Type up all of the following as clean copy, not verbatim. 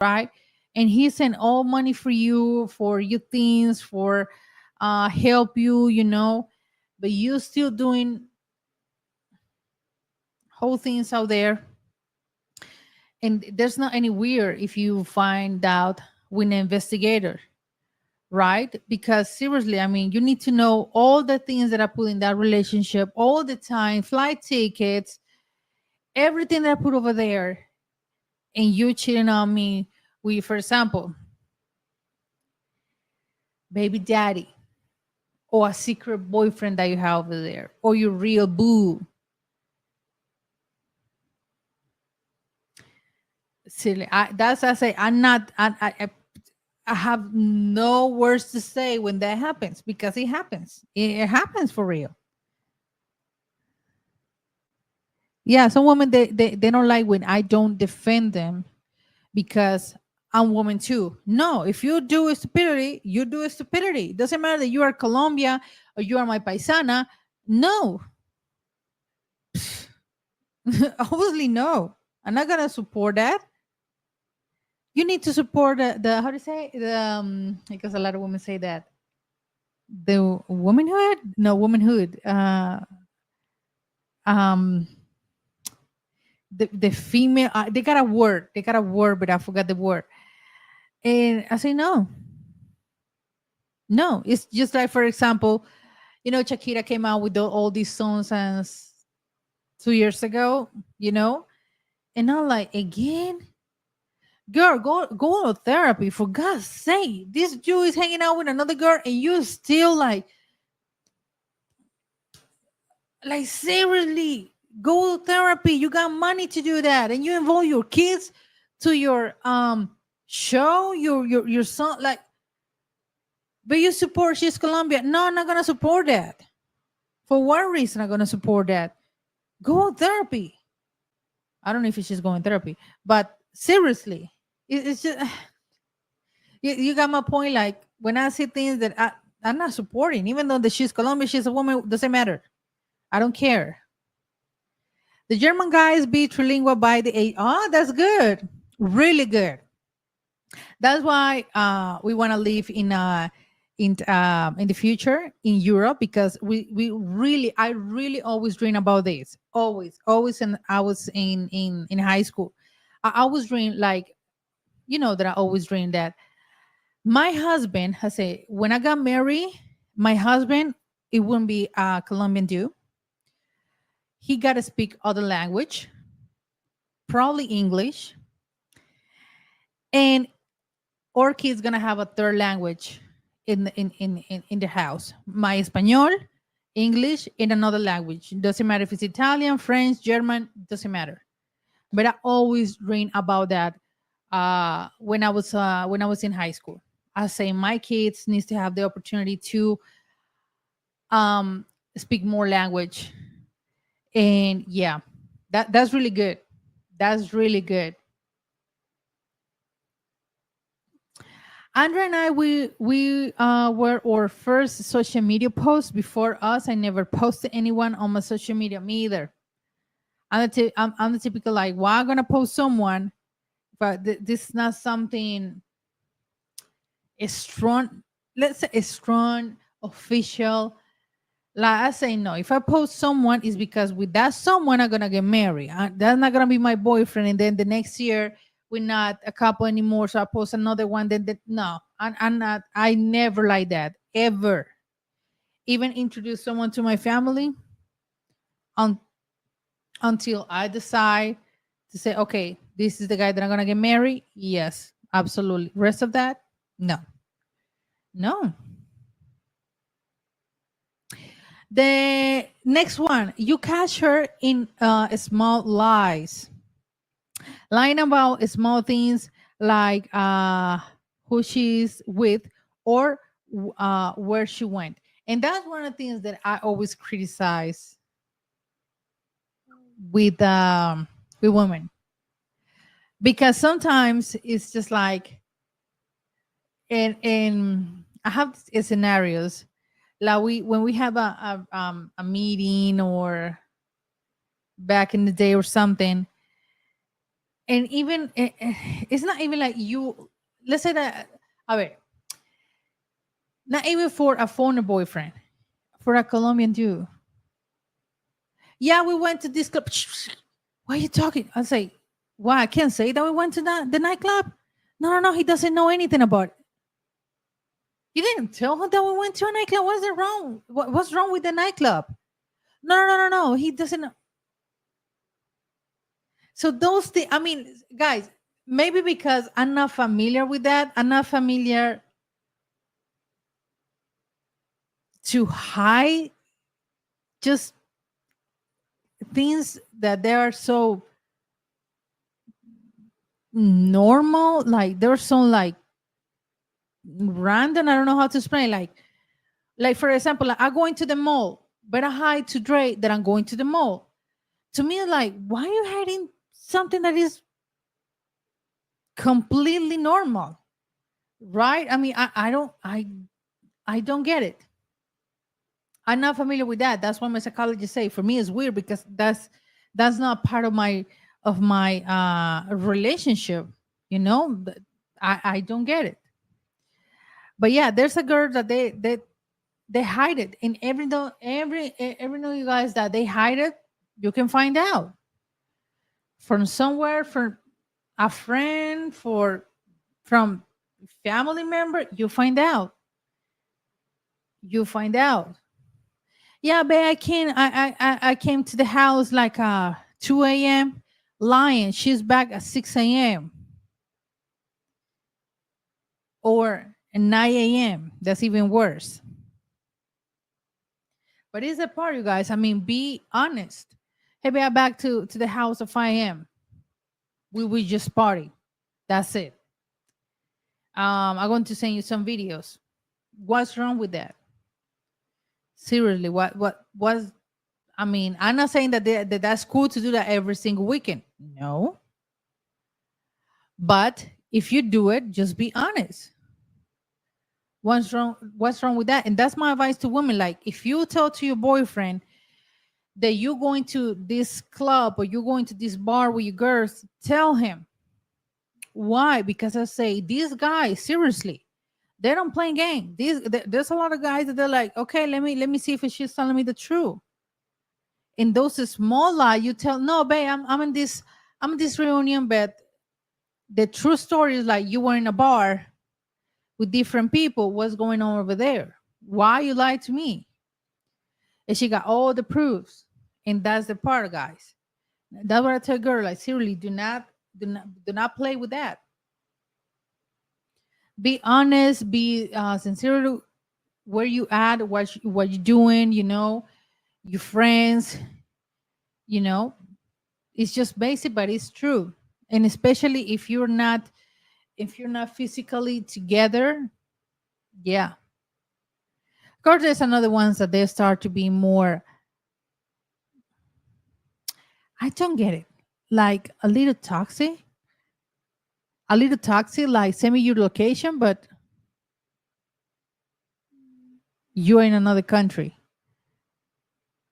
right? And he sent all money for your things, for help you, but you still doing whole things out there. And there's not any weird if you find out with an investigator, right? Because seriously, I mean, you need to know all the things that I put in that relationship all the time, flight tickets, everything that I put over there, and you cheating on me with, for example, baby daddy, or a secret boyfriend that you have over there, or your real boo. Silly. That's I say. I'm not. I have no words to say when that happens because it happens. It happens for real. Yeah, some women they don't like when I don't defend them because I'm woman too. No, if you do a stupidity, you do a stupidity. It doesn't matter that you are Colombia or you are my paisana. No, obviously no. I'm not gonna support that. You need to support the how do you say the because a lot of women say that the womanhood, no womanhood. Um, the female they got a word, but I forgot the word. And I say no, no. It's just like for example, Shakira came out with all these songs and 2 years ago, you know, and I'm like again. Girl, go to therapy for God's sake. This Jew is hanging out with another girl, and you still like seriously, go to therapy. You got money to do that, and you involve your kids to your show, your son, like, but you support she's Colombia. No, I'm not gonna support that. For what reason I'm gonna support that? Go to therapy. I don't know if she's going therapy, but seriously, it's just you got my point. Like when I see things that I'm not supporting, even though that she's Colombian, she's a woman, doesn't matter. I don't care. The German guys be trilingual by the age. Oh, that's good. Really good. That's why we want to live in the future in Europe because we really I really always dream about this. Always and I was in high school. I always dream like that I always dream that my husband has a when I got married, my husband it wouldn't be a Colombian dude. He got to speak other language, probably English, and our kid's gonna have a third language in the house. My Espanol, English, in another language. Doesn't matter if it's Italian, French, German, doesn't matter. But I always dream about that when I was in high school. I say my kids needs to have the opportunity to um speak more language. And yeah, that's really good. That's really good. Andrea and I, we were our first social media post. Before us, I never posted anyone on my social media. Me either. I'm the typical like, well, I'm gonna post someone, but this is not something strong. Let's say a strong official. Like I say, no. If I post someone, it's because with that someone I'm gonna get married. That's not gonna be my boyfriend, and then the next year we're not a couple anymore. So I post another one. No, I'm not. I never like that ever. Even introduce someone to my family un, until I decide to say, okay, this is the guy that I'm gonna get married. Yes, absolutely. Rest of that, no, no. The next one, you catch her in small lies, lying about small things like who she's with or where she went. And that's one of the things that I always criticize with women because sometimes it's just like and I have scenarios like we when we have a meeting or back in the day or something, And even it's not even like you. Let's say that. A ver, not even for a foreigner boyfriend, for a Colombian dude. Yeah, we went to this club. Why are you talking? I say, why? I can't say that we went to the nightclub. No, no, no. He doesn't know anything about it. You didn't tell him that we went to a nightclub. What's it wrong? What's wrong with the nightclub? No, no, no, no, no. He doesn't know. So those things, I mean, guys, maybe because I'm not familiar with that, I'm not familiar to hide just things that they are so normal, like they're so like random. I don't know how to explain. Like for example, like, I'm going to the mall, but I hide to Dre that I'm going to the mall. To me, like, why are you hiding something that is completely normal? Right? I mean, I don't get it. I'm not familiar with that. That's what my psychologist say. For me, it's weird because that's not part of my relationship. You know, I don't get it. But yeah, there's a girl that they hide it, and every know you guys that they hide it, you can find out from somewhere, from a friend, from family member. You find out. You find out. Yeah, but I came to the house like 2 a.m. Lying. She's back at 6 a.m. or 9 a.m. That's even worse. But it's a part, you guys. I mean, be honest. Hey, babe, I'm back to the house at 5 a.m. We will just party. That's it. I'm going to send you some videos. What's wrong with that? Seriously, what was? I mean, I'm not saying that that's cool to do that every single weekend. No, but if you do it, just be honest. What's wrong with that? And that's my advice to women. Like, if you tell to your boyfriend that you're going to this club or you're going to this bar with your girls, tell him. Why? Because I say these guys, seriously, they don't play game. There's a lot of guys that they're like, okay, let me see if she's telling me the truth. In those small lies, you tell, no, babe, I'm in this reunion, but the true story is like you were in a bar with different people. What's going on over there? Why you lied to me? And she got all the proofs. And that's the part, guys. That's what I tell girl. Like, seriously, do not play with that. Be honest, be sincere to where you at, what you doing, your friends, you know. It's just basic, but it's true. And especially if you're not physically together, yeah. Of course, there's another ones that they start to be more. I don't get it. Like a little toxic. Like send me your location, but you're in another country.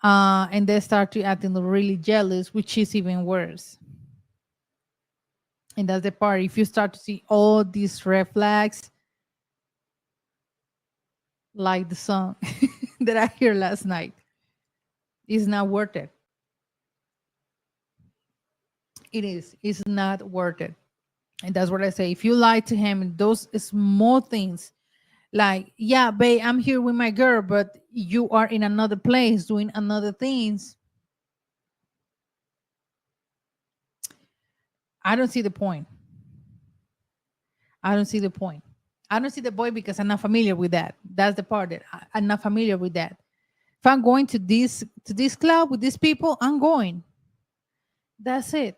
And they start to acting really jealous, which is even worse. And that's the part. If you start to see all these red flags, like the song that I heard last night, it's not worth it. It is. It's not worth it. And that's what I say. If you lie to him in those small things, like, yeah, babe, I'm here with my girl, but you are in another place doing another things, I don't see the point. I don't see the point. I don't see the point because I'm not familiar with that. That's the part that I'm not familiar with that. If I'm going to this club with these people, I'm going. That's it.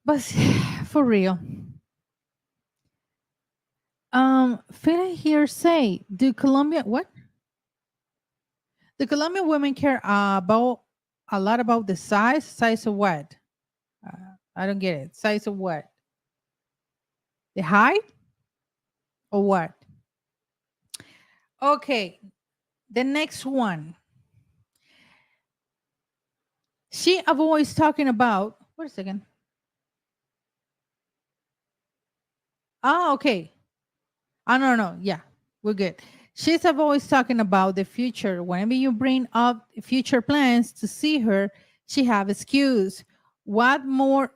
But for real, Philly here say, do Colombia what? The Colombian women care about a lot about the size of what? I don't get it. Size of what? The height or what? Okay, the next one. She avoids talking about Wait a second. Oh, okay. Oh, no, no. Yeah, we're good. She's always talking about the future. Whenever you bring up future plans to see her, she have excuse. What more?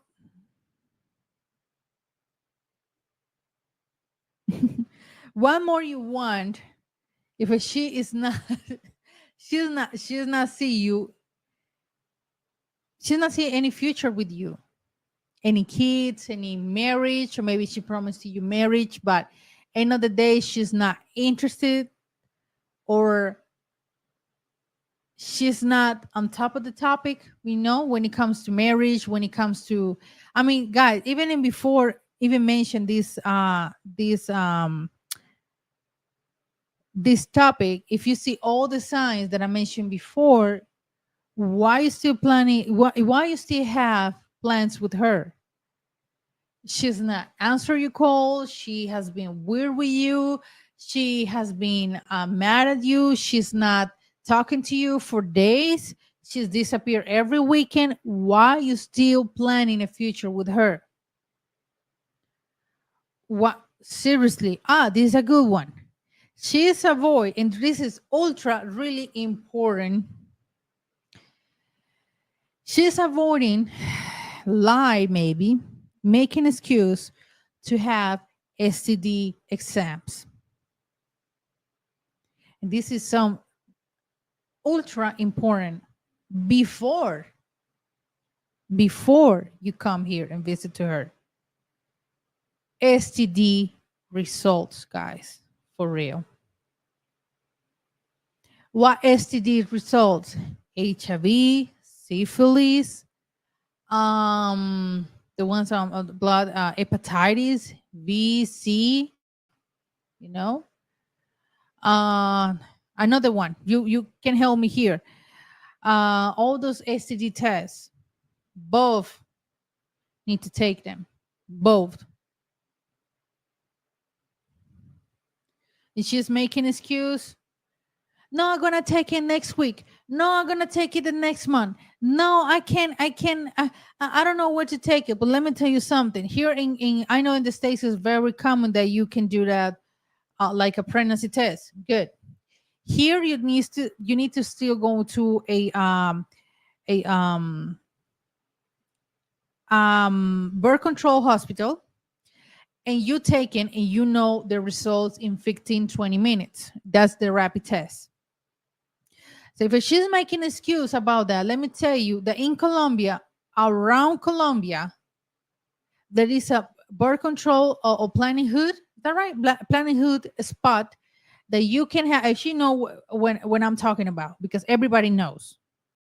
What more you want if she is not? She's not see you. She's not see any future with you. Any kids, any marriage, or maybe she promised you marriage, but end of the day she's not interested, or she's not on top of the topic. We know when it comes to marriage, when it comes to, I mean, guys, even in before even mentioned this topic, if you see all the signs that I mentioned before, why you still planning, why you still have plans with her? She's not answer your call. She has been weird with you. She has been mad at you. She's not talking to you for days. She's disappeared every weekend. Why you still planning a future with her? What, seriously? This is a good one. She is avoid, and this is ultra really important. She's avoiding lie, maybe making excuse to have STD exams. And this is some ultra important before before you come here and visit to her. STD results, guys, for real. What STD results? HIV, syphilis, the ones on the blood, hepatitis, B, C, you know. Uh, Another one. You can help me here. All those STD tests, both need to take them. Both. And she's making excuse. No, I'm gonna take it next week. No, I'm gonna take it the next month. No, I can't. I can. I don't know where to take it. But let me tell you something. Here in I know in the states it's very common that you can do that, like a pregnancy test. Good. Here you need to still go to a birth control hospital, and you take it and you know the results in 15-20 minutes. That's the rapid test. So if she's making excuse about that, let me tell you that in Colombia, around Colombia, there is a birth control or planning hood. Is that right? Planning hood spot that you can have. If you know when I'm talking about, because everybody knows.